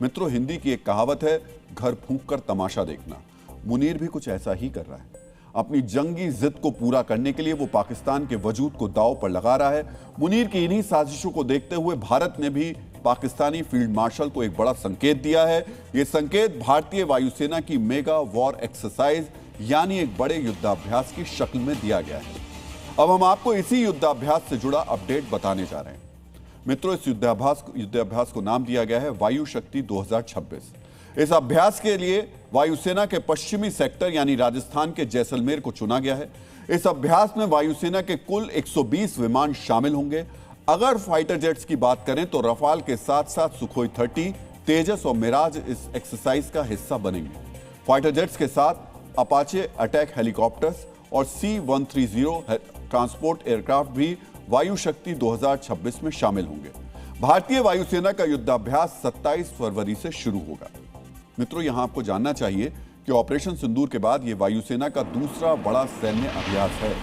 मित्रों, हिंदी की एक कहावत है, घर फूंक कर तमाशा देखना। मुनीर भी कुछ ऐसा ही कर रहा है। अपनी जंगी जिद को पूरा करने के लिए वो पाकिस्तान के वजूद को दांव पर लगा रहा है। मुनीर की इन्हीं साजिशों को देखते हुए भारत ने भी पाकिस्तानी फील्ड मार्शल को एक बड़ा संकेत दिया है। यह संकेत भारतीय वायुसेना की मेगा वॉर एक्सरसाइज यानी एक बड़े युद्धाभ्यास की शक्ल में दिया गया है। अब हम आपको इसी युद्धाभ्यास से जुड़ा अपडेट बताने जा रहे हैं। मित्रों, इस युद्धाभ्यास को नाम दिया गया है वायु शक्ति 2026। इस अभ्यास के लिए वायुसेना के पश्चिमी सेक्टर यानी राजस्थान के जैसलमेर को चुना गया है। इस अभ्यास में वायुसेना के कुल 120 विमान शामिल होंगे। अगर फाइटर जेट्स की बात करें तो रफाल के साथ साथ सुखोई 30, तेजस और मिराज इस एक्सरसाइज का हिस्सा बनेंगे। फाइटर जेट्स के साथ अपाचे अटैक हेलीकॉप्टर्स और C-130 ट्रांसपोर्ट एयरक्राफ्ट भी वायु शक्ति 2026 में शामिल होंगे। भारतीय वायुसेना का युद्धाभ्यास 27 फरवरी से शुरू होगा। मित्रों, यहां आपको जानना चाहिए कि ऑपरेशन सिंदूर के बाद यह वायुसेना का दूसरा बड़ा सैन्य अभ्यास है।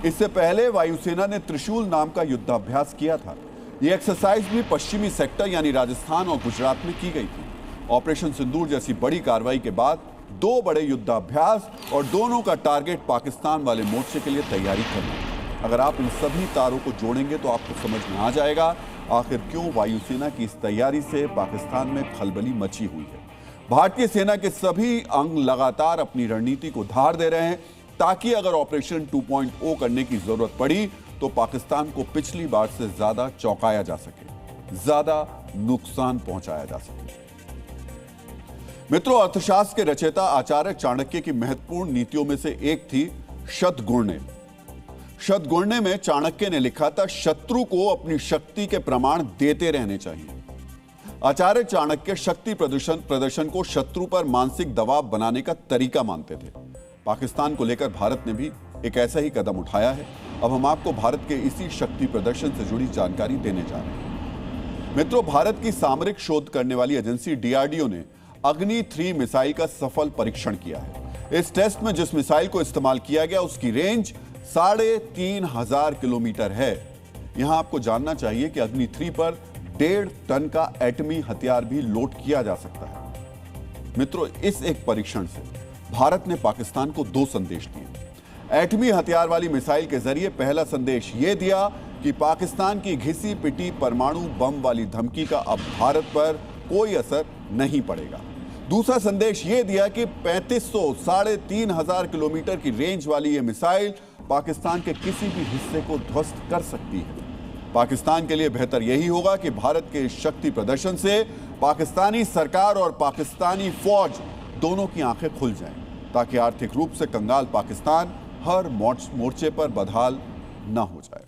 इससे पहले वायुसेना ने त्रिशूल नाम का युद्धाभ्यास किया था। यह एक्सरसाइज भी पश्चिमी सेक्टर यानी राजस्थान और गुजरात में की गई थी। ऑपरेशन सिंदूर जैसी बड़ी कार्रवाई के बाद दो बड़े युद्धाभ्यास और दोनों का टारगेट पाकिस्तान वाले मोर्चे के लिए तैयारी करना। अगर आप इन सभी तारों को जोड़ेंगे तो आपको समझ में आ जाएगा आखिर क्यों वायुसेना की इस तैयारी से पाकिस्तान में खलबली मची हुई है। भारतीय सेना के सभी अंग लगातार अपनी रणनीति को धार दे रहे हैं ताकि अगर ऑपरेशन 2.0 करने की जरूरत पड़ी तो पाकिस्तान को पिछली बार से ज्यादा चौंकाया जा सके, ज्यादा नुकसान पहुंचाया जा सके। मित्रों, अर्थशास्त्र के रचयिता आचार्य चाणक्य की महत्वपूर्ण नीतियों में से एक थी शतघूर्णे। शतघूर्णे में चाणक्य ने लिखा था, शत्रु को अपनी शक्ति के प्रमाण देते रहने चाहिए। आचार्य चाणक्य शक्ति प्रदर्शन को शत्रु पर मानसिक दबाव बनाने का तरीका मानते थे। पाकिस्तान को लेकर भारत ने भी एक ऐसा ही कदम उठाया है। अब हम आपको भारत के इसी शक्ति प्रदर्शन से जुड़ी जानकारी देने जा रहे हैं। मित्रों, भारत की सामरिक शोध करने वाली एजेंसी DRDO ने अग्नि 3 मिसाइल का सफल परीक्षण किया है। इस टेस्ट में जिस मिसाइल को इस्तेमाल किया गया उसकी रेंज 3500 किलोमीटर है। यहां आपको जानना चाहिए कि अग्नि 3 पर 1.5 टन का एटमी हथियार भी लोड किया जा सकता है। मित्रों, इस एक परीक्षण से भारत ने पाकिस्तान को 2 संदेश दिए। एटमी हथियार वाली मिसाइल के जरिए पहला संदेश यह दिया कि पाकिस्तान की घिसी पिटी परमाणु बम वाली धमकी का अब भारत पर कोई असर नहीं पड़ेगा। दूसरा संदेश यह दिया कि 3500 किलोमीटर की रेंज वाली यह मिसाइल पाकिस्तान के किसी भी हिस्से को ध्वस्त कर सकती है। पाकिस्तान के लिए बेहतर यही होगा कि भारत के शक्ति प्रदर्शन से पाकिस्तानी सरकार और पाकिस्तानी फौज दोनों की आंखें खुल जाएं, ताकि आर्थिक रूप से कंगाल पाकिस्तान हर मोर्चे पर बदहाल न हो जाए।